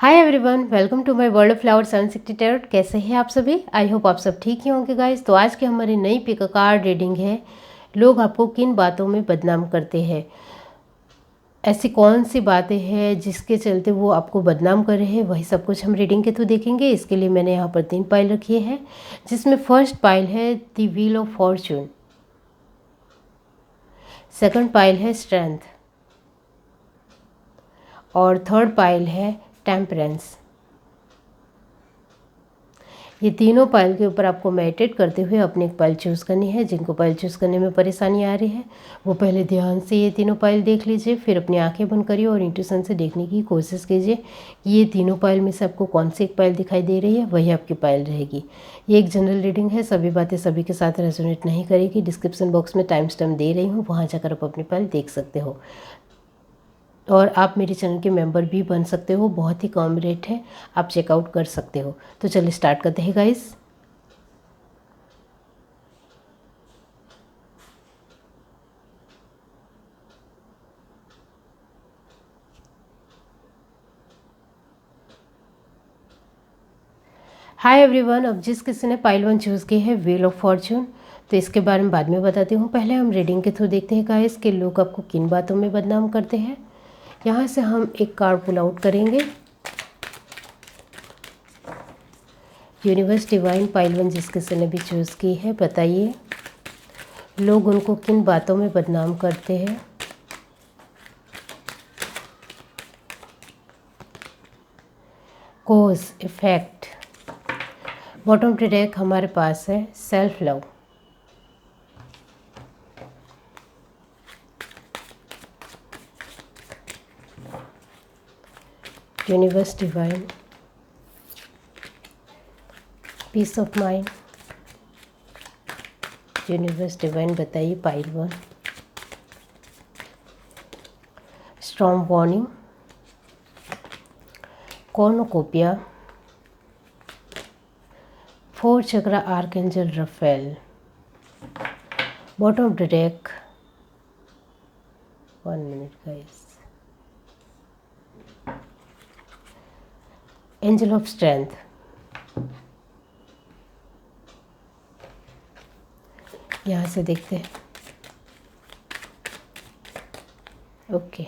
Hi everyone, welcome to my world of flower 760 tarot. कैसे हैं आप सभी? आई होप आप सब ठीक ही होंगे गाइस। तो आज की हमारी नई पिक कार्ड रीडिंग है, लोग आपको किन बातों में बदनाम करते हैं। ऐसी कौन सी बातें हैं जिसके चलते वो आपको बदनाम कर रहे हैं, वही सब कुछ हम रीडिंग के थ्रू देखेंगे। इसके लिए मैंने यहाँ पर 3 पाइल रखी है, जिसमें फर्स्ट पाइल है the wheel of Fortune, second pile है स्ट्रेंथ और थर्ड पाइल है टेम्परेंस। ये तीनों पाइल के ऊपर आपको मेडिटेट करते हुए अपनी एक पाइल चूज़ करनी है। जिनको पाइल चूज़ करने में परेशानी आ रही है वो पहले ध्यान से ये तीनों पाइल देख लीजिए, फिर अपनी आंखें बंद करिए और इंट्यूशन से देखने की कोशिश कीजिए कि ये तीनों पाइल में से आपको कौन सी एक पाइल दिखाई दे रही है, वही आपकी पाइल रहेगी। ये एक जनरल रीडिंग है, सभी बातें सभी के साथ रेजोनेट नहीं करेगी। डिस्क्रिप्शन बॉक्स में टाइम स्टैम्प दे रही हूँ, वहाँ जाकर आप अपनी पाइल देख सकते हो और आप मेरे चैनल के मेंबर भी बन सकते हो। बहुत ही कम रेट है, आप चेकआउट कर सकते हो। तो चलिए स्टार्ट करते हैं गाइस। हाय एवरीवन, अब जिस किसी ने पाइल 1 चूज़ की है व्हील ऑफ फॉर्चून, तो इसके बारे में बाद में बताती हूँ। पहले हम रीडिंग के थ्रू देखते हैं गाइस कि लोग आपको किन बातों में बदनाम करते हैं। यहाँ से हम एक कार्ड पुल आउट करेंगे। यूनिवर्स डिवाइन पाइल 1 जिस किसी ने भी चूज़ की है, बताइए लोग उनको किन बातों में बदनाम करते हैं। कोज इफेक्ट। बॉटम डेक हमारे पास है self love. Universe divine peace of mind. Universe divine बताइए pile 1 strong warning, cornucopia, 4 chakra archangel Raphael. Bottom of the deck 1 minute guys, angel of strength. यहाँ से देखते हैं। Okay,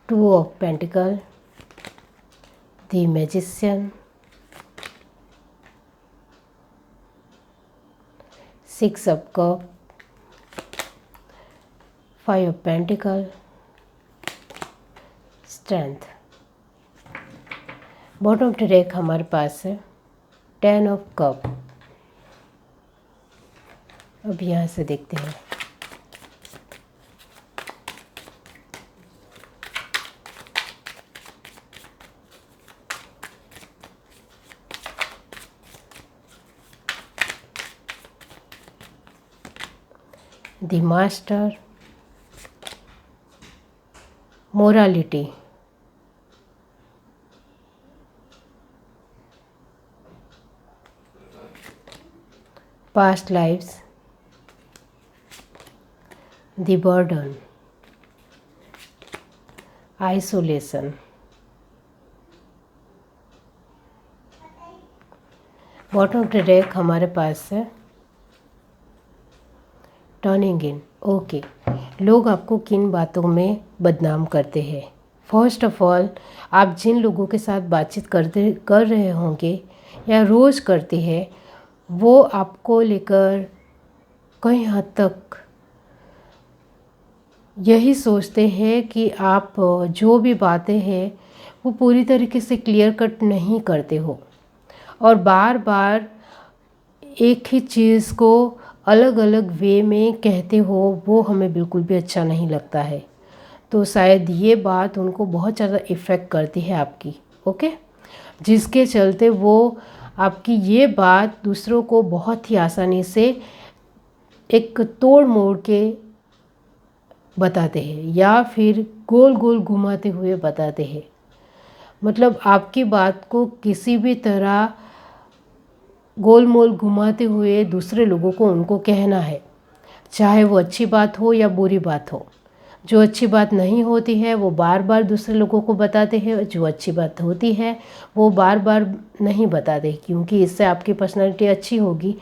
two of pentacle, the magician, 6 of cup, 5 of pentacle, strength. Bottom of the deck हमारे पास है 10 of cup. अब यहाँ से देखते हैं। The master, morality, past lives, the burden, isolation. Bottom of the deck हमारे पास है टर्निंग इन। ओके, लोग आपको किन बातों में बदनाम करते हैं। फर्स्ट ऑफ ऑल, आप जिन लोगों के साथ बातचीत कर रहे होंगे या रोज़ करते हैं, वो आपको लेकर कई हद तक यही सोचते हैं कि आप जो भी बातें हैं वो पूरी तरीके से क्लियर कट नहीं करते हो और बार बार एक ही चीज़ को अलग अलग वे में कहते हो, वो हमें बिल्कुल भी अच्छा नहीं लगता है। तो शायद ये बात उनको बहुत ज़्यादा इफ़ेक्ट करती है आपकी, ओके, जिसके चलते वो आपकी ये बात दूसरों को बहुत ही आसानी से एक तोड़ मोड़ के बताते हैं या फिर गोल गोल घुमाते हुए बताते हैं। मतलब आपकी बात को किसी भी तरह गोल मोल घुमाते हुए दूसरे लोगों को उनको कहना है, चाहे वो अच्छी बात हो या बुरी बात हो। जो अच्छी बात नहीं होती है वो बार बार दूसरे लोगों को बताते हैं, जो अच्छी बात होती है वो बार बार नहीं बताते, क्योंकि इससे आपकी पर्सनालिटी अच्छी होगी।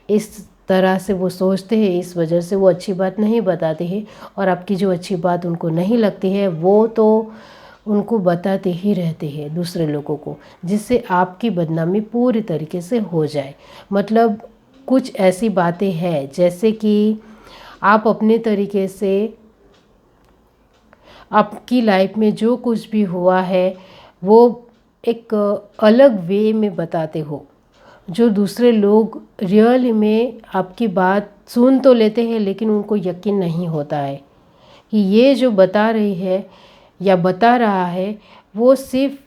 इस तरह से वो सोचते हैं, इस वजह से वो अच्छी बात नहीं बताते हैं, और आपकी जो अच्छी बात उनको नहीं लगती है वो तो उनको बताते ही रहते हैं दूसरे लोगों को, जिससे आपकी बदनामी पूरी तरीके से हो जाए। मतलब कुछ ऐसी बातें हैं जैसे कि आप अपने तरीके से आपकी लाइफ में जो कुछ भी हुआ है वो एक अलग वे में बताते हो, जो दूसरे लोग रियल में आपकी बात सुन तो लेते हैं लेकिन उनको यकीन नहीं होता है कि ये जो बता रही है या बता रहा है वो सिर्फ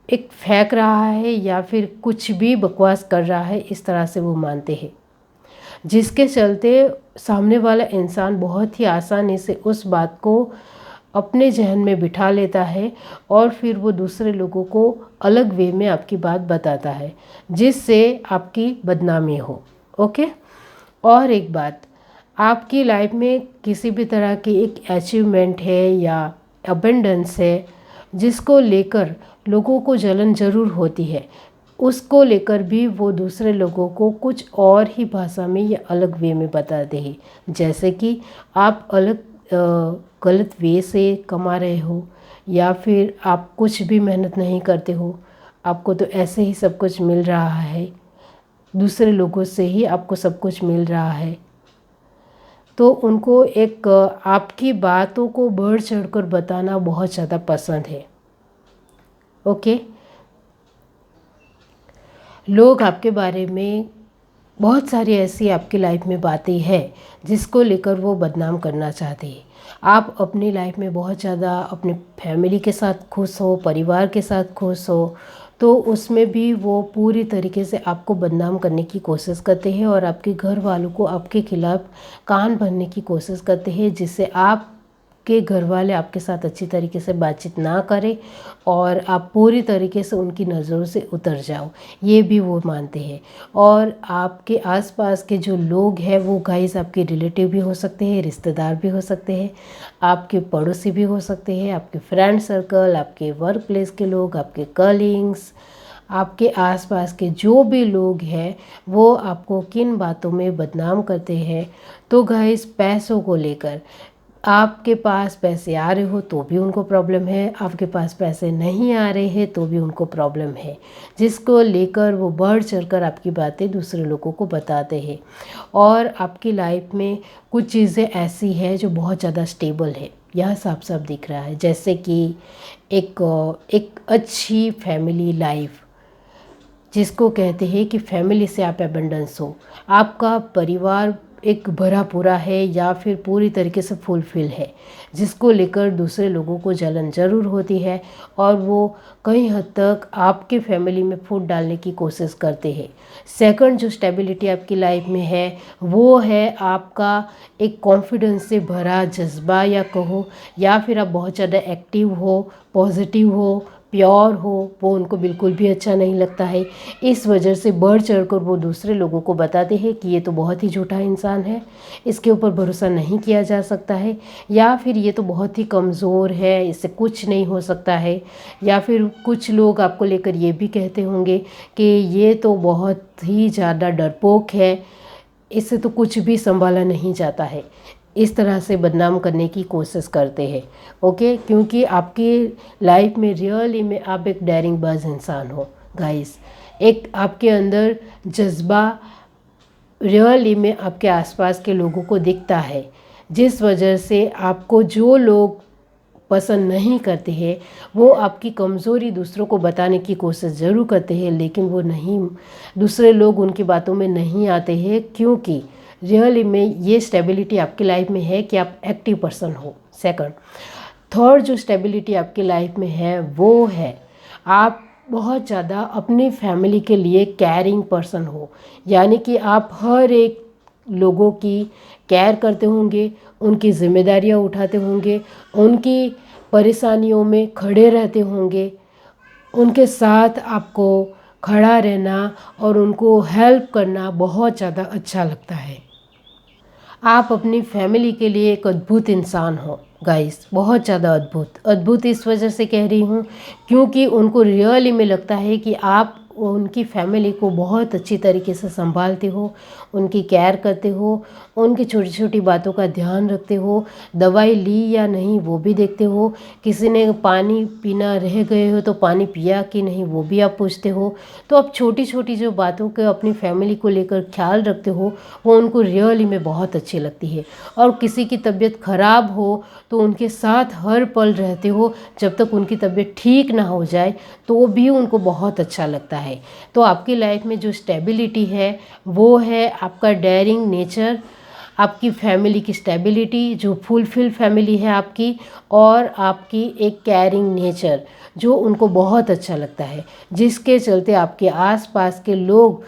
एक फेंक रहा है या फिर कुछ भी बकवास कर रहा है, इस तरह से वो मानते हैं। जिसके चलते सामने वाला इंसान बहुत ही आसानी से उस बात को अपने जहन में बिठा लेता है और फिर वो दूसरे लोगों को अलग वे में आपकी बात बताता है, जिससे आपकी बदनामी हो। ओके। और एक बात, आपकी लाइफ में किसी भी तरह की एक अचीवमेंट है या अबेंडेंस है जिसको लेकर लोगों को जलन ज़रूर होती है, उसको लेकर भी वो दूसरे लोगों को कुछ और ही भाषा में या अलग वे में बताते हैं। जैसे कि आप अलग गलत वे से कमा रहे हो, या फिर आप कुछ भी मेहनत नहीं करते हो, आपको तो ऐसे ही सब कुछ मिल रहा है, दूसरे लोगों से ही आपको सब कुछ मिल रहा है। तो उनको एक आपकी बातों को बढ़ चढ़कर बताना बहुत ज़्यादा पसंद है। ओके। लोग आपके बारे में बहुत सारी ऐसी आपकी लाइफ में बातें हैं जिसको लेकर वो बदनाम करना चाहते हैं। आप अपनी लाइफ में बहुत ज़्यादा अपने फैमिली के साथ खुश हो, परिवार के साथ खुश हो, तो उसमें भी वो पूरी तरीके से आपको बदनाम करने की कोशिश करते हैं और आपके घर वालों को आपके खिलाफ़ कान भरने की कोशिश करते हैं, जिससे आपके घर वाले आपके साथ अच्छी तरीके से बातचीत ना करें और आप पूरी तरीके से उनकी नज़रों से उतर जाओ, ये भी वो मानते हैं। और आपके आसपास के जो लोग हैं वो गाइस आपके रिलेटिव भी हो सकते हैं, रिश्तेदार भी हो सकते हैं, आपके पड़ोसी भी हो सकते हैं, आपके फ्रेंड सर्कल, आपके वर्क प्लेस के लोग, आपके कलीग्स, आपके आसपास के जो भी लोग हैं वो आपको किन बातों में बदनाम करते हैं। तो गाइस, पैसों को लेकर आपके पास पैसे आ रहे हो तो भी उनको प्रॉब्लम है, आपके पास पैसे नहीं आ रहे हैं तो भी उनको प्रॉब्लम है, जिसको लेकर वो बढ़ चढ़कर आपकी बातें दूसरे लोगों को बताते हैं। और आपकी लाइफ में कुछ चीज़ें ऐसी है जो बहुत ज़्यादा स्टेबल है, यह साफ साफ दिख रहा है। जैसे कि एक अच्छी फैमिली लाइफ, जिसको कहते हैं कि फैमिली से आप एबंडेंस हो, आपका परिवार एक भरा पूरा है या फिर पूरी तरीके से फुलफिल है, जिसको लेकर दूसरे लोगों को जलन ज़रूर होती है और वो कई हद तक आपके फैमिली में फूट डालने की कोशिश करते हैं। सेकंड, जो स्टेबिलिटी आपकी लाइफ में है वो है आपका एक कॉन्फिडेंस से भरा जज्बा, या कहो या फिर आप बहुत ज़्यादा एक्टिव हो, पॉजिटिव हो, प्योर हो, वो उनको बिल्कुल भी अच्छा नहीं लगता है। इस वजह से बढ़ चढ़कर वो दूसरे लोगों को बताते हैं कि ये तो बहुत ही झूठा इंसान है, इसके ऊपर भरोसा नहीं किया जा सकता है, या फिर ये तो बहुत ही कमज़ोर है, इससे कुछ नहीं हो सकता है। या फिर कुछ लोग आपको लेकर ये भी कहते होंगे कि ये तो बहुत ही ज़्यादा डरपोक है, इससे तो कुछ भी संभाला नहीं जाता है। इस तरह से बदनाम करने की कोशिश करते हैं। ओके, क्योंकि आपकी लाइफ में रियली में आप एक डेयरिंग बाज इंसान हो गाइस, एक आपके अंदर जज्बा रियली में आपके आसपास के लोगों को दिखता है, जिस वजह से आपको जो लोग पसंद नहीं करते हैं वो आपकी कमज़ोरी दूसरों को बताने की कोशिश ज़रूर करते हैं, लेकिन वो नहीं, दूसरे लोग उनकी बातों में नहीं आते हैं, क्योंकि रियली में ये स्टेबिलिटी आपकी लाइफ में है कि आप एक्टिव पर्सन हो। सेकंड, थर्ड, जो स्टेबिलिटी आपकी लाइफ में है वो है आप बहुत ज़्यादा अपनी फैमिली के लिए केयरिंग पर्सन हो, यानी कि आप हर एक लोगों की केयर करते होंगे, उनकी जिम्मेदारियां उठाते होंगे, उनकी परेशानियों में खड़े रहते होंगे, उनके साथ आपको खड़ा रहना और उनको हेल्प करना बहुत ज़्यादा अच्छा लगता है। आप अपनी फैमिली के लिए एक अद्भुत इंसान हो गाइस, बहुत ज़्यादा अद्भुत। अद्भुत इस वजह से कह रही हूँ क्योंकि उनको रियली में लगता है कि आप उनकी फैमिली को बहुत अच्छी तरीके से संभालते हो, उनकी केयर करते हो, उनकी छोटी छोटी बातों का ध्यान रखते हो, दवाई ली या नहीं वो भी देखते हो, किसी ने पानी पीना रह गए हो तो पानी पिया कि नहीं वो भी आप पूछते हो। तो आप छोटी छोटी जो बातों के अपनी फैमिली को लेकर ख्याल रखते हो वो उनको रियली में बहुत अच्छी लगती है। और किसी की तबीयत ख़राब हो तो उनके साथ हर पल रहते हो जब तक उनकी तबीयत ठीक ना हो जाए, तो भी उनको बहुत अच्छा लगता है। तो आपकी लाइफ में जो स्टेबिलिटी है वो है आपका डेयरिंग नेचर, आपकी फैमिली की स्टेबिलिटी जो फुलफिल फैमिली है आपकी, और आपकी एक केयरिंग नेचर जो उनको बहुत अच्छा लगता है, जिसके चलते आपके आसपास के लोग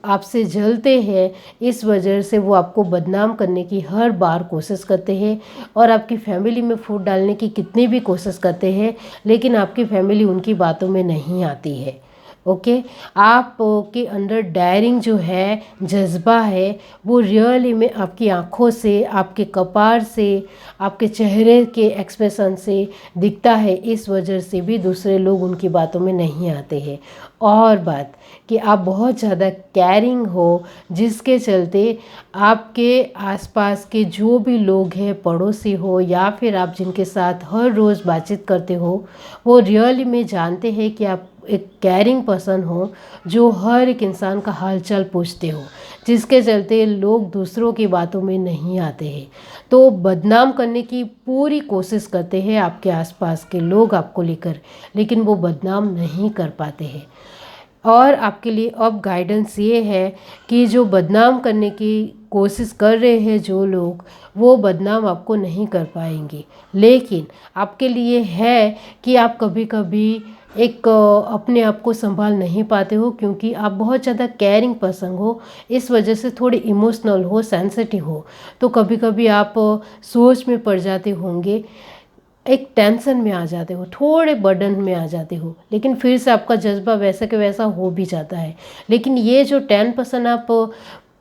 आपसे जलते हैं। इस वजह से वो आपको बदनाम करने की हर बार कोशिश करते हैं और आपकी फैमिली में फूट डालने की कितनी भी कोशिश करते हैं, लेकिन आपकी फैमिली उनकी बातों में नहीं आती है। ओके, आप के अंदर डायरिंग जो है, जज्बा है, वो रियली में आपकी आँखों से, आपके कपार से, आपके चेहरे के एक्सप्रेशन से दिखता है। इस वजह से भी दूसरे लोग उनकी बातों में नहीं आते हैं। और बात कि आप बहुत ज़्यादा केयरिंग हो, जिसके चलते आपके आसपास के जो भी लोग हैं, पड़ोसी हो या फिर आप जिनके साथ हर रोज़ बातचीत करते हो, वो रियली में जानते हैं कि आप एक केयरिंग पर्सन हो जो हर एक इंसान का हालचाल पूछते हो, जिसके चलते लोग दूसरों की बातों में नहीं आते हैं। तो बदनाम करने की पूरी कोशिश करते हैं आपके आसपास के लोग आपको लेकर, लेकिन वो बदनाम नहीं कर पाते हैं। और आपके लिए अब गाइडेंस ये है कि जो बदनाम करने की कोशिश कर रहे हैं जो लोग, वो बदनाम आपको नहीं कर पाएंगे, लेकिन आपके लिए है कि आप कभी कभी एक अपने आप को संभाल नहीं पाते हो क्योंकि आप बहुत ज़्यादा केयरिंग पर्सन हो, इस वजह से थोड़े इमोशनल हो, सेंसिटिव हो। तो कभी कभी आप सोच में पड़ जाते होंगे, एक टेंशन में आ जाते हो, थोड़े बर्डन में आ जाते हो, लेकिन फिर से आपका जज्बा वैसा के वैसा हो भी जाता है। लेकिन ये जो 10% आप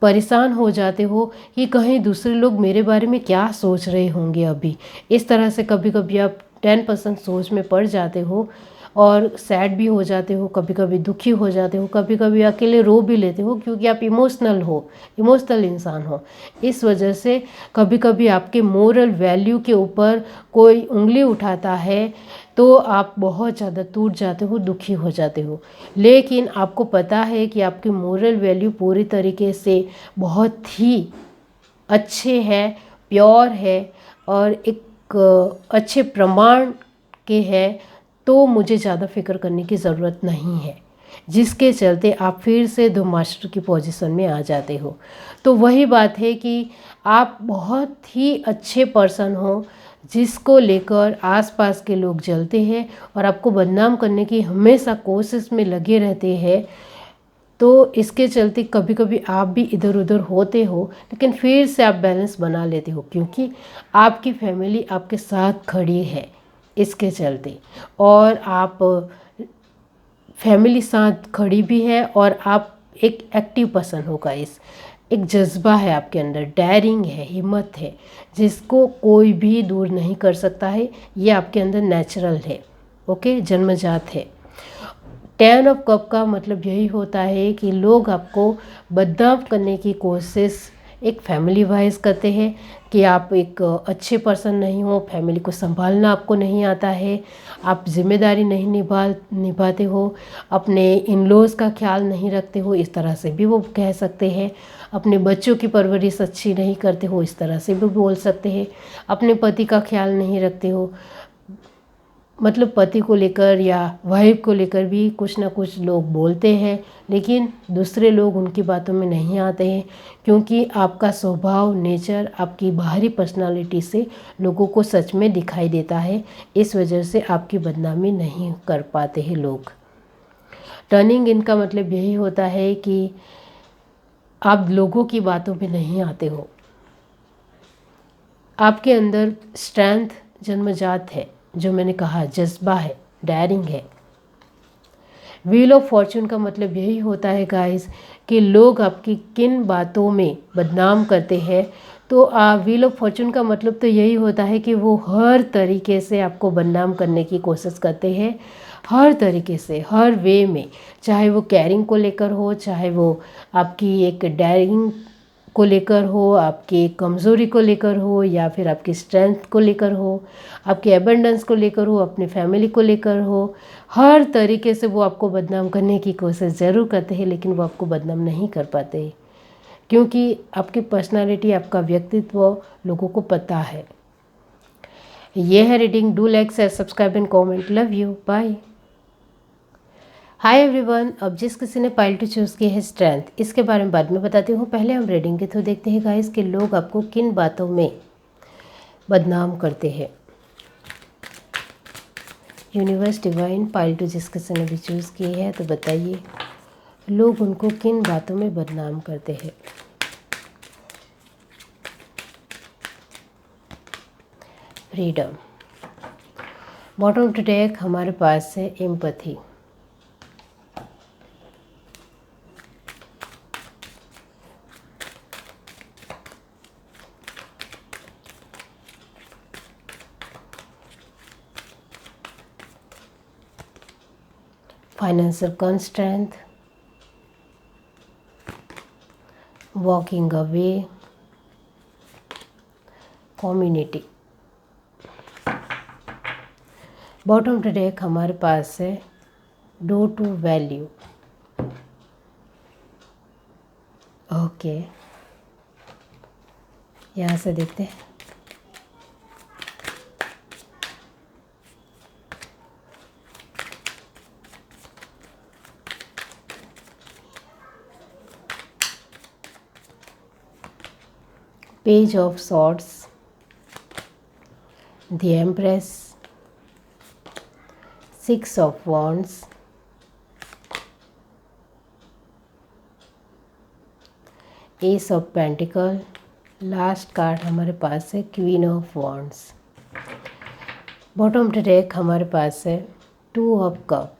परेशान हो जाते हो कि कहीं दूसरे लोग मेरे बारे में क्या सोच रहे होंगे अभी, इस तरह से कभी कभी आप 10% सोच में पड़ जाते हो और सैड भी हो जाते हो, कभी कभी दुखी हो जाते हो, कभी कभी अकेले रो भी लेते हो क्योंकि आप इमोशनल हो, इमोशनल इंसान हो। इस वजह से कभी कभी आपके मोरल वैल्यू के ऊपर कोई उंगली उठाता है तो आप बहुत ज़्यादा टूट जाते हो, दुखी हो जाते हो। लेकिन आपको पता है कि आपकी मोरल वैल्यू पूरी तरीके से बहुत ही अच्छे है, प्योर है और एक अच्छे प्रमाण के है, तो मुझे ज़्यादा फिक्र करने की ज़रूरत नहीं है, जिसके चलते आप फिर से दो मास्टर की पोजीशन में आ जाते हो। तो वही बात है कि आप बहुत ही अच्छे पर्सन हो जिसको लेकर आसपास के लोग जलते हैं और आपको बदनाम करने की हमेशा कोशिश में लगे रहते हैं। तो इसके चलते कभी कभी आप भी इधर उधर होते हो, लेकिन फिर से आप बैलेंस बना लेते हो क्योंकि आपकी फैमिली आपके साथ खड़ी है इसके चलते। और आप फैमिली साथ खड़ी भी है और आप एक एक्टिव पर्सन हो गाइस, एक जज्बा है आपके अंदर, डेयरिंग है, हिम्मत है, जिसको कोई भी दूर नहीं कर सकता है। ये आपके अंदर नेचुरल है, ओके, जन्मजात है। 10 ऑफ कप का मतलब यही होता है कि लोग आपको बदनाम करने की कोशिश एक फैमिली वाइज करते हैं कि आप एक अच्छे पर्सन नहीं हो, फैमिली को संभालना आपको नहीं आता है, आप जिम्मेदारी नहीं निभाते हो, अपने इन लॉज का ख्याल नहीं रखते हो, इस तरह से भी वो कह सकते हैं। अपने बच्चों की परवरिश अच्छी नहीं करते हो, इस तरह से भी बोल सकते हैं। अपने पति का ख्याल नहीं रखते हो, मतलब पति को लेकर या वाइफ को लेकर भी कुछ ना कुछ लोग बोलते हैं, लेकिन दूसरे लोग उनकी बातों में नहीं आते हैं क्योंकि आपका स्वभाव, नेचर, आपकी बाहरी पर्सनालिटी से लोगों को सच में दिखाई देता है। इस वजह से आपकी बदनामी नहीं कर पाते हैं लोग। टर्निंग इन का मतलब यही होता है कि आप लोगों की बातों में नहीं आते हो, आपके अंदर स्ट्रेंथ जन्मजात है, जो मैंने कहा जज्बा है, डेयरिंग है, व्हील ऑफ फॉर्चून का मतलब यही होता है गाइस कि लोग आपकी किन बातों में बदनाम करते हैं। तो व्हील ऑफ फॉर्चून का मतलब तो यही होता है कि वो हर तरीके से आपको बदनाम करने की कोशिश करते हैं, हर तरीके से, हर वे में। चाहे वो केयरिंग को लेकर हो, चाहे वो आपकी एक डेयरिंग को लेकर हो, आपकी कमज़ोरी को लेकर हो, या फिर आपकी स्ट्रेंथ को लेकर हो, आपकी एबंडेंस को लेकर हो, अपनी फैमिली को लेकर हो। हर तरीके से वो आपको बदनाम करने की कोशिश ज़रूर करते हैं, लेकिन वो आपको बदनाम नहीं कर पाते, क्योंकि आपकी पर्सनालिटी, आपका व्यक्तित्व लोगों को पता है। ये है reading. Do like, share, subscribe and comment. Love you, bye. Hi everyone. अब जिस किसी ने पाइल 2 चूज़ की है स्ट्रेंथ, इसके बारे में बाद में बताती हूँ। पहले हम रीडिंग के थ्रू देखते हैं गाइस कि लोग आपको किन बातों में बदनाम करते हैं। यूनिवर्स डिवाइन, पाइल 2 जिस किसी ने भी चूज़ की है तो बताइए लोग उनको किन बातों में बदनाम करते हैं। Freedom. Bottom of the deck हमारे पास है empathy. Financial constraint, walking away, community. Bottom of the deck हमारे पास है डू टू वैल्यू। ओके, यहाँ से देखते हैं। Page of swords, the empress, 6 of wands, ace of pentacle. Last card हमारे पास है queen of wands. Bottom of the deck हमारे पास है 2 of cup.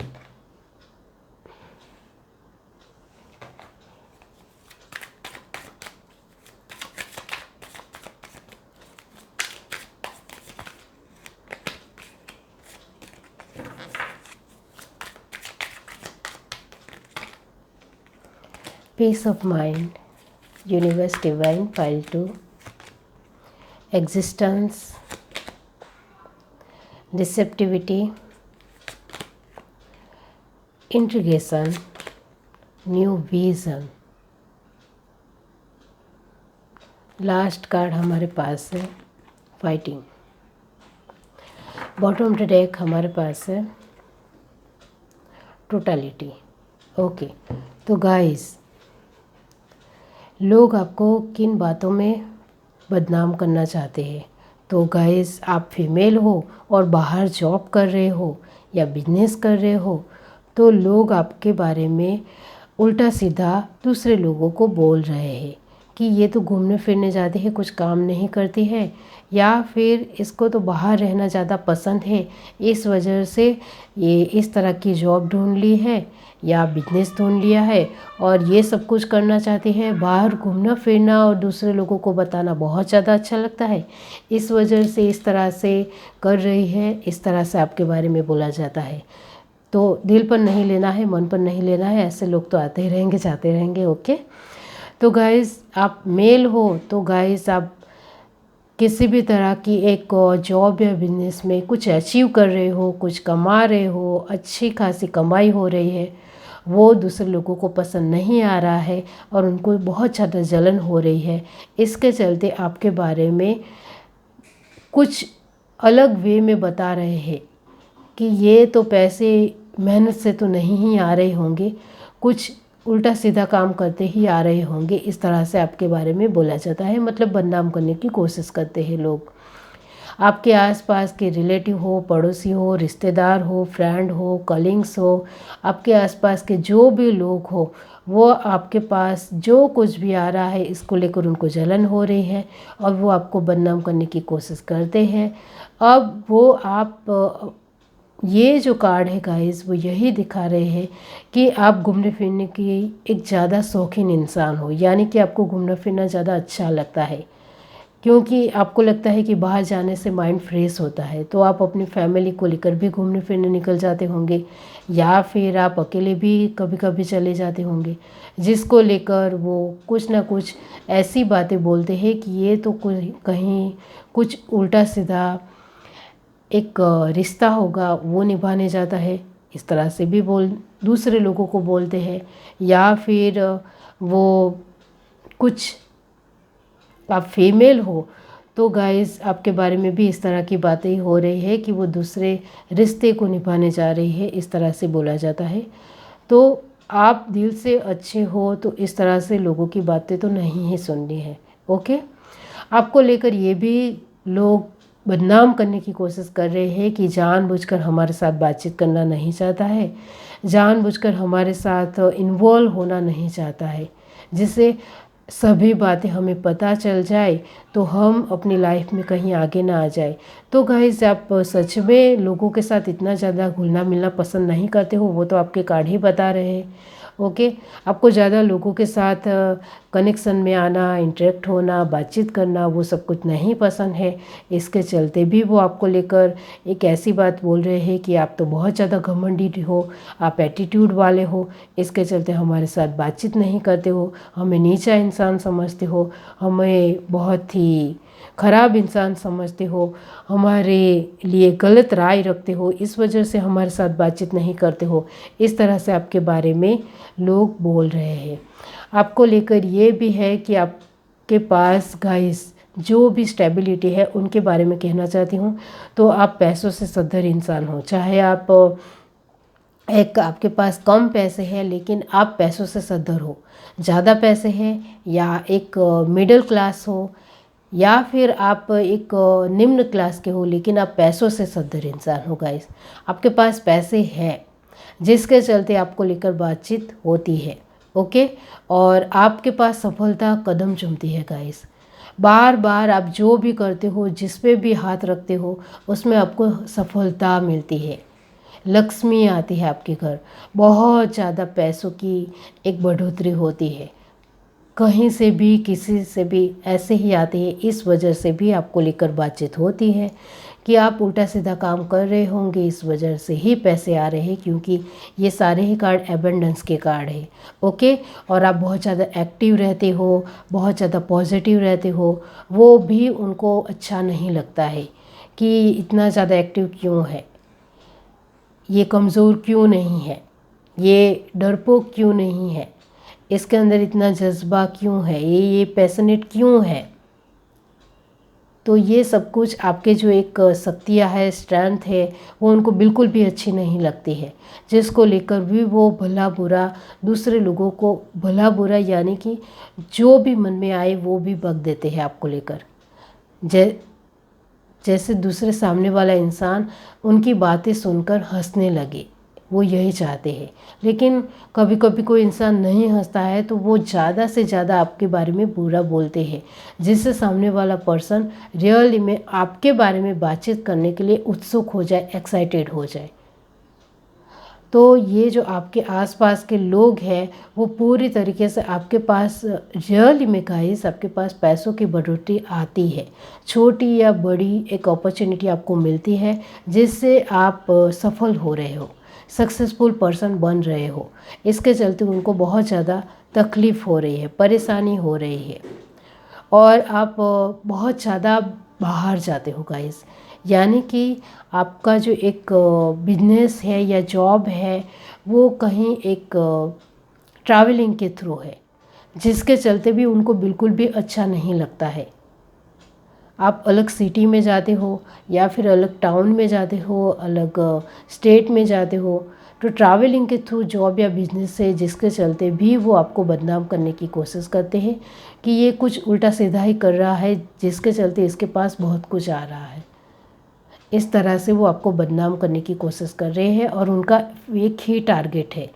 Peace of mind, universe divine, pile 2, existence, deceptivity, integration, new vision. Last card हमारे पास है fighting. Bottom of the deck हमारे पास है टोटलिटी। ओके, तो गाइस लोग आपको किन बातों में बदनाम करना चाहते हैं। तो गाइस, आप फीमेल हो और बाहर जॉब कर रहे हो या बिजनेस कर रहे हो, तो लोग आपके बारे में उल्टा सीधा दूसरे लोगों को बोल रहे हैं कि ये तो घूमने फिरने जाते हैं, कुछ काम नहीं करती है, या फिर इसको तो बाहर रहना ज़्यादा पसंद है, इस वजह से ये इस तरह की जॉब ढूंढ ली है या बिजनेस ढूंढ लिया है और ये सब कुछ करना चाहती है। बाहर घूमना फिरना और दूसरे लोगों को बताना बहुत ज़्यादा अच्छा लगता है, इस वजह से इस तरह से कर रही है, इस तरह से आपके बारे में बोला जाता है। तो दिल पर नहीं लेना है, मन पर नहीं लेना है, ऐसे लोग तो आते ही रहेंगे, जाते रहेंगे। ओके, तो गाइस आप मेल हो तो गाइस आप किसी भी तरह की एक जॉब या बिजनेस में कुछ अचीव कर रहे हो, कुछ कमा रहे हो, अच्छी खासी कमाई हो रही है, वो दूसरे लोगों को पसंद नहीं आ रहा है और उनको बहुत ज़्यादा जलन हो रही है। इसके चलते आपके बारे में कुछ अलग वे में बता रहे हैं कि ये तो पैसे मेहनत से तो नहीं ही आ रहे होंगे, कुछ उल्टा सीधा काम करते ही आ रहे होंगे, इस तरह से आपके बारे में बोला जाता है। मतलब बदनाम करने की कोशिश करते हैं लोग। आपके आसपास के रिलेटिव हो, पड़ोसी हो, रिश्तेदार हो, फ्रेंड हो, कलीग्स हो, आपके आसपास के जो भी लोग हो, वो आपके पास जो कुछ भी आ रहा है इसको लेकर उनको जलन हो रही है और वो आपको बदनाम करने की कोशिश करते हैं। अब वो आप ये जो कार्ड है गाइस वो यही दिखा रहे हैं कि आप घूमने फिरने की एक ज़्यादा शौकीन इंसान हो, यानी कि आपको घूमना फिरना ज़्यादा अच्छा लगता है, क्योंकि आपको लगता है कि बाहर जाने से माइंड फ्रेश होता है। तो आप अपनी फैमिली को लेकर भी घूमने फिरने निकल जाते होंगे, या फिर आप अकेले भी कभी कभी चले जाते होंगे, जिसको लेकर वो कुछ ना कुछ ऐसी बातें बोलते हैं कि ये तो कहीं कुछ उल्टा सीधा एक रिश्ता होगा वो निभाने जाता है, इस तरह से भी दूसरे लोगों को बोलते हैं। या फिर वो कुछ आप फीमेल हो तो गाइस आपके बारे में भी इस तरह की बातें हो रही है कि वो दूसरे रिश्ते को निभाने जा रही है, इस तरह से बोला जाता है। तो आप दिल से अच्छे हो तो इस तरह से लोगों की बातें तो नहीं ही सुननी है। ओके, आपको लेकर ये भी लोग बदनाम करने की कोशिश कर रहे हैं कि जानबूझकर हमारे साथ बातचीत करना नहीं चाहता है, जानबूझकर हमारे साथ इन्वॉल्व होना नहीं चाहता है, जिससे सभी बातें हमें पता चल जाए तो हम अपनी लाइफ में कहीं आगे ना आ जाए। तो गाइस आप सच में लोगों के साथ इतना ज़्यादा घुलना मिलना पसंद नहीं करते हो, वो तो आपके कार्ड ही बता रहे हैं। ओके, आपको ज़्यादा लोगों के साथ कनेक्शन में आना, इंटरेक्ट होना, बातचीत करना वो सब कुछ नहीं पसंद है। इसके चलते भी वो आपको लेकर एक ऐसी बात बोल रहे हैं कि आप तो बहुत ज़्यादा घमंडी हो, आप एटीट्यूड वाले हो, इसके चलते हमारे साथ बातचीत नहीं करते हो, हमें नीचा इंसान समझते हो, हमें बहुत ही ख़राब इंसान समझते हो, हमारे लिए गलत राय रखते हो, इस वजह से हमारे साथ बातचीत नहीं करते हो। इस तरह से आपके बारे में लोग बोल रहे हैं। आपको लेकर ये भी है कि आपके पास गाइस जो भी स्टेबिलिटी है उनके बारे में कहना चाहती हूँ। तो आप पैसों से सद्धर इंसान हो, चाहे आप एक आपके पास कम पैसे हैं लेकिन आप पैसों से सद्धर हो, ज़्यादा पैसे हैं या एक मिडिल क्लास हो, या फिर आप एक निम्न क्लास के हो लेकिन आप पैसों से सद्धर इंसान हो गाइस। आपके पास पैसे हैं जिसके चलते आपको लेकर बातचीत होती है। ओके, और आपके पास सफलता कदम चूमती है गाइस। बार बार आप जो भी करते हो, जिस पे भी हाथ रखते हो, उसमें आपको सफलता मिलती है, लक्ष्मी आती है आपके घर, बहुत ज़्यादा पैसों की एक बढ़ोतरी होती है, कहीं से भी किसी से भी ऐसे ही आते हैं। इस वजह से भी आपको लेकर बातचीत होती है कि आप उल्टा सीधा काम कर रहे होंगे, इस वजह से ही पैसे आ रहे हैं, क्योंकि ये सारे ही कार्ड एबंडेंस के कार्ड है। ओके, और आप बहुत ज़्यादा एक्टिव रहते हो, बहुत ज़्यादा पॉजिटिव रहते हो, वो भी उनको अच्छा नहीं लगता है कि इतना ज़्यादा एक्टिव क्यों है, ये कमज़ोर क्यों नहीं है, ये डरपोक क्यों नहीं है, इसके अंदर इतना जज्बा क्यों है, ये पैशनेट क्यों है। तो ये सब कुछ आपके जो एक शक्तियाँ है, स्ट्रेंथ है, वो उनको बिल्कुल भी अच्छी नहीं लगती है, जिसको लेकर भी वो भला बुरा दूसरे लोगों को भला बुरा यानी कि जो भी मन में आए वो भी बक देते हैं आपको लेकर। जैसे दूसरे सामने वाला इंसान उनकी बातें सुनकर हंसने लगे, वो यही चाहते हैं। लेकिन कभी कभी कोई इंसान नहीं हंसता है तो वो ज़्यादा से ज़्यादा आपके बारे में बुरा बोलते हैं, जिससे सामने वाला पर्सन रियली में आपके बारे में बातचीत करने के लिए उत्सुक हो जाए, एक्साइटेड हो जाए। तो ये जो आपके आसपास के लोग हैं वो पूरी तरीके से आपके पास रियली में गाइस आपके पास पैसों की बढ़ोतरी आती है, छोटी या बड़ी एक अपॉर्चुनिटी आपको मिलती है, जिससे आप सफल हो रहे हो, सक्सेसफुल पर्सन बन रहे हो। इसके चलते उनको बहुत ज़्यादा तकलीफ़ हो रही है, परेशानी हो रही है, और आप बहुत ज़्यादा बाहर जाते हो गाइस, यानी कि आपका जो एक बिजनेस है या जॉब है वो कहीं एक ट्रैवलिंग के थ्रू है, जिसके चलते भी उनको बिल्कुल भी अच्छा नहीं लगता है। आप अलग सिटी में जाते हो या फिर अलग टाउन में जाते हो, अलग स्टेट में जाते हो, तो ट्रैवलिंग के थ्रू जॉब या बिजनेस से जिसके चलते भी वो आपको बदनाम करने की कोशिश करते हैं कि ये कुछ उल्टा सीधा ही कर रहा है, जिसके चलते इसके पास बहुत कुछ आ रहा है। इस तरह से वो आपको बदनाम करने की कोशिश कर रहे हैं, और उनका एक ही टारगेट है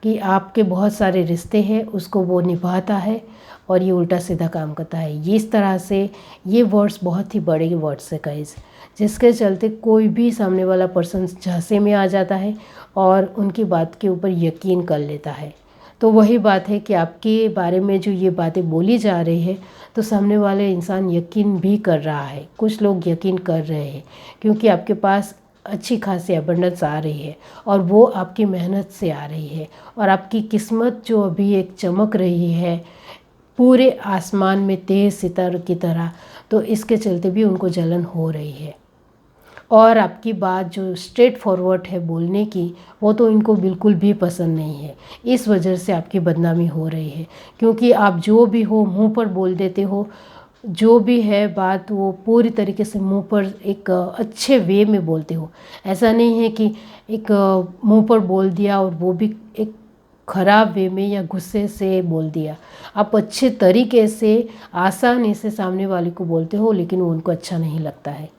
कि आपके बहुत सारे रिश्ते हैं उसको वो निभाता है और ये उल्टा सीधा काम करता है। ये इस तरह से ये वर्ड्स बहुत ही बड़े वर्ड्स है गाइस, जिसके चलते कोई भी सामने वाला पर्सन झांसे में आ जाता है और उनकी बात के ऊपर यकीन कर लेता है। तो वही बात है कि आपके बारे में जो ये बातें बोली जा रही है तो सामने वाले इंसान यकीन भी कर रहा है, कुछ लोग यकीन कर रहे हैं, क्योंकि आपके पास अच्छी खासी अबंडेंस आ रही है और वो आपकी मेहनत से आ रही है। और आपकी किस्मत जो अभी एक चमक रही है पूरे आसमान में तेज़ सितारों की तरह, तो इसके चलते भी उनको जलन हो रही है। और आपकी बात जो स्ट्रेट फॉरवर्ड है बोलने की, वो तो इनको बिल्कुल भी पसंद नहीं है। इस वजह से आपकी बदनामी हो रही है, क्योंकि आप जो भी हो मुंह पर बोल देते हो, जो भी है बात वो पूरी तरीके से मुंह पर एक अच्छे वे में बोलते हो। ऐसा नहीं है कि एक मुंह पर बोल दिया और वो भी एक ख़राब वे में या गुस्से से बोल दिया। आप अच्छे तरीके से आसानी से सामने वाले को बोलते हो, लेकिन वो उनको अच्छा नहीं लगता है।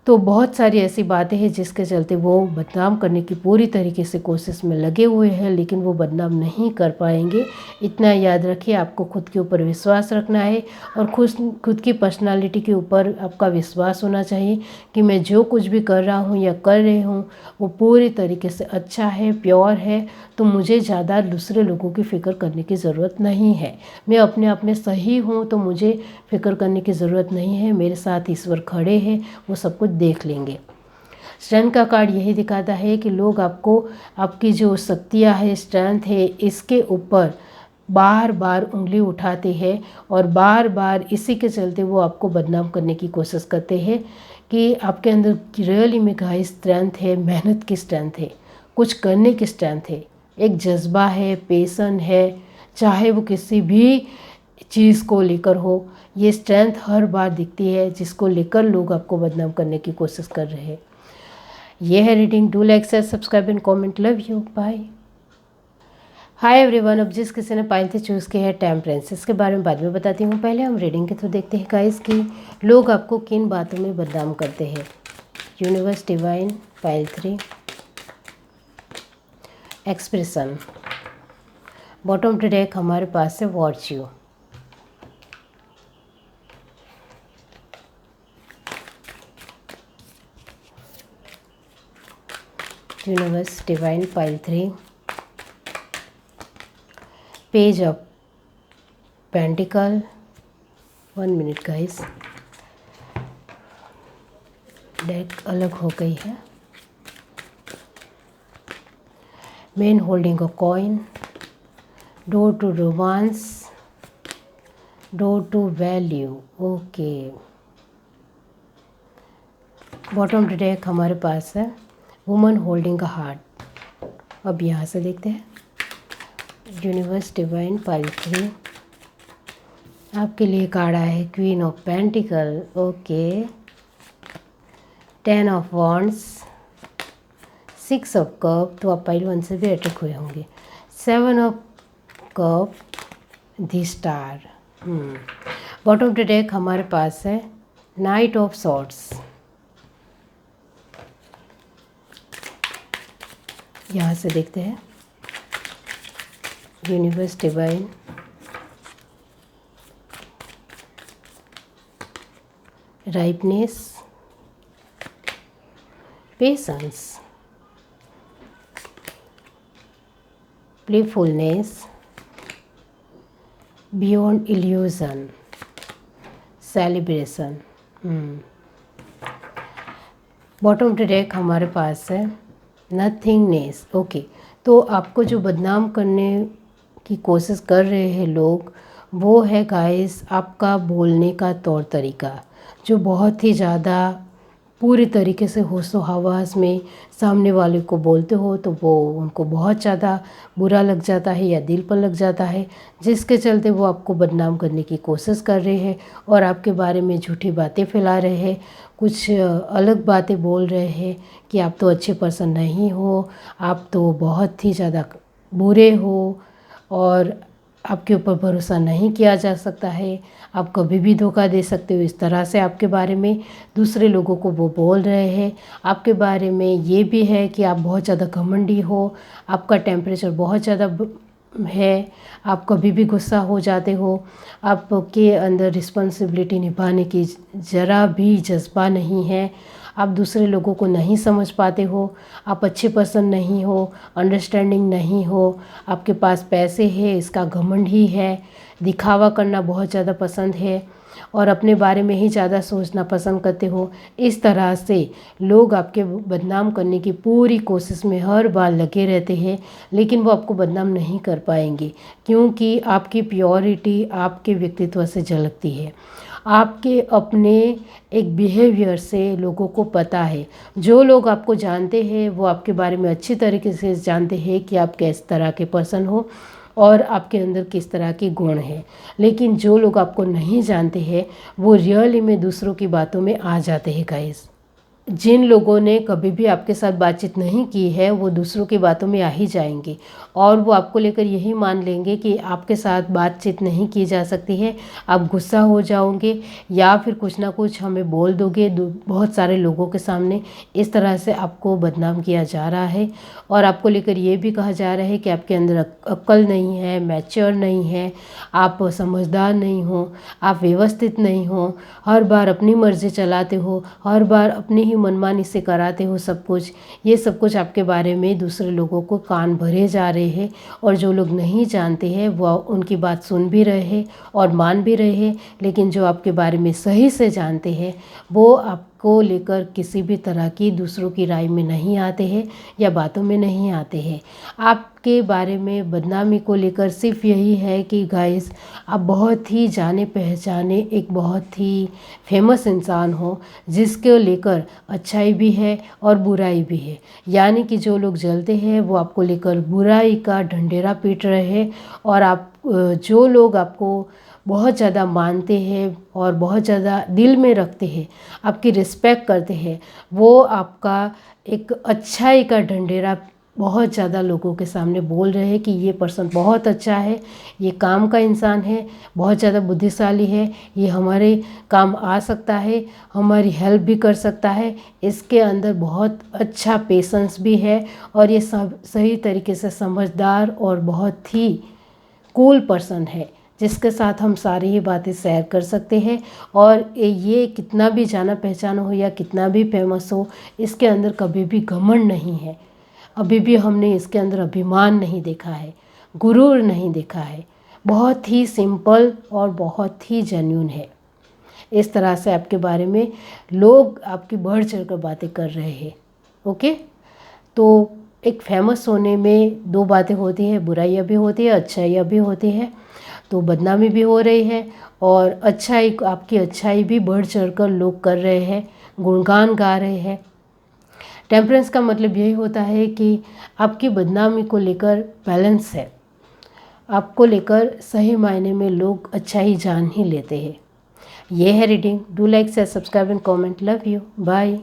तो बहुत सारी ऐसी बातें हैं जिसके चलते वो बदनाम करने की पूरी तरीके से कोशिश में लगे हुए हैं, लेकिन वो बदनाम नहीं कर पाएंगे। इतना याद रखिए, आपको खुद के ऊपर विश्वास रखना है और खुद की पर्सनालिटी के ऊपर आपका विश्वास होना चाहिए कि मैं जो कुछ भी कर रहा हूँ या कर रही हूँ वो पूरी तरीके से अच्छा है, प्योर है। तो मुझे ज़्यादा दूसरे लोगों की फ़िक्र करने की ज़रूरत नहीं है। मैं अपने आप में सही हूँ तो मुझे फ़िक्र करने की ज़रूरत नहीं है। मेरे साथ ईश्वर खड़े हैं, वो सब कुछ देख लेंगे। स्ट्रेंथ का कार्ड यही दिखाता है कि लोग आपको आपकी जो शक्तियाँ है, स्ट्रेंथ है, इसके ऊपर बार बार उंगली उठाते हैं और बार बार इसी के चलते वो आपको बदनाम करने की कोशिश करते हैं कि आपके अंदर रियली में गाइस स्ट्रेंथ है, मेहनत की स्ट्रेंथ है, कुछ करने की स्ट्रेंथ है, एक जज्बा है, पैशन है, चाहे वो किसी भी चीज़ को लेकर हो। ये स्ट्रेंथ हर बार दिखती है जिसको लेकर लोग आपको बदनाम करने की कोशिश कर रहे हैं। ये है reading. Do like, share, subscribe and comment. Love you, bye. Hi everyone. अब जिस किसी ने पायल से चूज़ किया है टेम्परेंस, इसके बारे में बाद में बताती हूँ। पहले हम रीडिंग के थ्रू देखते हैं गाइस कि लोग आपको किन बातों में बदनाम करते हैं। Universe, divine, Payal 3, expression. Bottom to deck हमारे पास है virtue, universe, divine, Payal 3, page of pentacle. 1 minute guys, deck अलग हो गई है। Man holding a coin, door to romance, door to value. Okay, bottom to deck हमारे पास है वुमन होल्डिंग अ हार्ट। अब यहाँ से देखते हैं यूनिवर्स, डिवाइन, पायल 3। आपके लिए कार्ड आया है queen of pentacle. Okay, 10 of wands, 6 of cup, तो आप पाइल 1 से भी अटैक हुए होंगे। 7 of cup, the star. Bottom to deck हमारे पास है नाइट ऑफ सॉर्ड्स। यहाँ से देखते हैं universe, divine, ripeness, patience, playfulness, beyond illusion, celebration. Bottom to deck हमारे पास है नथिंगनेस। ओके, तो आपको जो बदनाम करने की कोशिश कर रहे हैं लोग, वो है गाइस आपका बोलने का तौर तरीका, जो बहुत ही ज़्यादा पूरी तरीके से होशो हवास में सामने वाले को बोलते हो तो वो उनको बहुत ज़्यादा बुरा लग जाता है या दिल पर लग जाता है, जिसके चलते वो आपको बदनाम करने की कोशिश कर रहे हैं और आपके बारे में झूठी बातें फैला रहे हैं, कुछ अलग बातें बोल रहे हैं कि आप तो अच्छे पर्सन नहीं हो, आप तो बहुत ही ज़्यादा बुरे हो और आपके ऊपर भरोसा नहीं किया जा सकता है, आप कभी भी धोखा दे सकते हो। इस तरह से आपके बारे में दूसरे लोगों को वो बोल रहे हैं। आपके बारे में ये भी है कि आप बहुत ज़्यादा घमंडी हो, आपका टेम्परेचर बहुत ज़्यादा है, आप कभी भी गुस्सा हो जाते हो, आपके अंदर रिस्पॉन्सिबिलिटी निभाने की ज़रा भी जज्बा नहीं है, आप दूसरे लोगों को नहीं समझ पाते हो, आप अच्छे पर्सन नहीं हो, अंडरस्टैंडिंग नहीं हो, आपके पास पैसे हैं इसका घमंड ही है, दिखावा करना बहुत ज़्यादा पसंद है और अपने बारे में ही ज़्यादा सोचना पसंद करते हो। इस तरह से लोग आपके बदनाम करने की पूरी कोशिश में हर बार लगे रहते हैं, लेकिन वो आपको बदनाम नहीं कर पाएंगे क्योंकि आपकी प्योरिटी आपके व्यक्तित्व से झलकती है। आपके अपने एक बिहेवियर से लोगों को पता है। जो लोग आपको जानते हैं वो आपके बारे में अच्छी तरीके से जानते हैं कि आप किस तरह के पर्सन हो और आपके अंदर किस तरह के गुण हैं। लेकिन जो लोग आपको नहीं जानते हैं वो रियली में दूसरों की बातों में आ जाते हैं गाइस। जिन लोगों ने कभी भी आपके साथ बातचीत नहीं की है वो दूसरों की बातों में आ ही जाएंगे और वो आपको लेकर यही मान लेंगे कि आपके साथ बातचीत नहीं की जा सकती है, आप गुस्सा हो जाओगे या फिर कुछ ना कुछ हमें बोल दोगे बहुत सारे लोगों के सामने। इस तरह से आपको बदनाम किया जा रहा है और आपको लेकर ये भी कहा जा रहा है कि आपके अंदर अक्ल नहीं है, मैच्योर नहीं है, आप समझदार नहीं हो, आप व्यवस्थित नहीं हो, हर बार अपनी मर्ज़ी चलाते हो, हर बार अपनी ही मनमानी से कराते हो सब कुछ। ये सब कुछ आपके बारे में दूसरे लोगों को कान भरे जा रहे हैं और जो लोग नहीं जानते हैं वो उनकी बात सुन भी रहे हैं और मान भी रहे हैं, लेकिन जो आपके बारे में सही से जानते हैं वो आपको लेकर किसी भी तरह की दूसरों की राय में नहीं आते हैं या बातों में नहीं आते हैं। आपके बारे में बदनामी को लेकर सिर्फ यही है कि गाइस आप बहुत ही जाने पहचाने एक बहुत ही फेमस इंसान हो जिसके लेकर अच्छाई भी है और बुराई भी है। यानी कि जो लोग जलते हैं वो आपको लेकर बुराई का ढंढेरा पीट रहे हैं और आप जो लोग आपको बहुत ज़्यादा मानते हैं और बहुत ज़्यादा दिल में रखते हैं, आपकी रिस्पेक्ट करते हैं, वो आपका एक अच्छाई का ढंढेरा बहुत ज़्यादा लोगों के सामने बोल रहे हैं कि ये पर्सन बहुत अच्छा है, ये काम का इंसान है, बहुत ज़्यादा बुद्धिशाली है, ये हमारे काम आ सकता है, हमारी हेल्प भी कर सकता है, इसके अंदर बहुत अच्छा पेशेंस भी है और ये सब सही तरीके से समझदार और बहुत ही कूल पर्सन है जिसके साथ हम सारी ही बातें शेयर कर सकते हैं। और ये कितना भी जाना पहचाना हो या कितना भी फेमस हो, इसके अंदर कभी भी घमंड नहीं है, अभी भी हमने इसके अंदर अभिमान नहीं देखा है, गुरूर नहीं देखा है, बहुत ही सिंपल और बहुत ही जेन्युइन है। इस तरह से आपके बारे में लोग आपकी बढ़ चढ़ कर बातें कर रहे हैं। ओके, तो एक फेमस होने में दो बातें होती है, बुराइयाँ भी होती है, अच्छाइयाँ भी होती है। तो बदनामी भी हो रही है और अच्छाई, आपकी अच्छाई भी बढ़ चढ़ कर लोग कर रहे हैं, गुणगान गा रहे हैं। टेम्परेंस का मतलब यही होता है कि आपकी बदनामी को लेकर बैलेंस है, आपको लेकर सही मायने में लोग अच्छा ही जान ही लेते हैं। ये है reading. Do like, share, subscribe and comment. Love you, bye.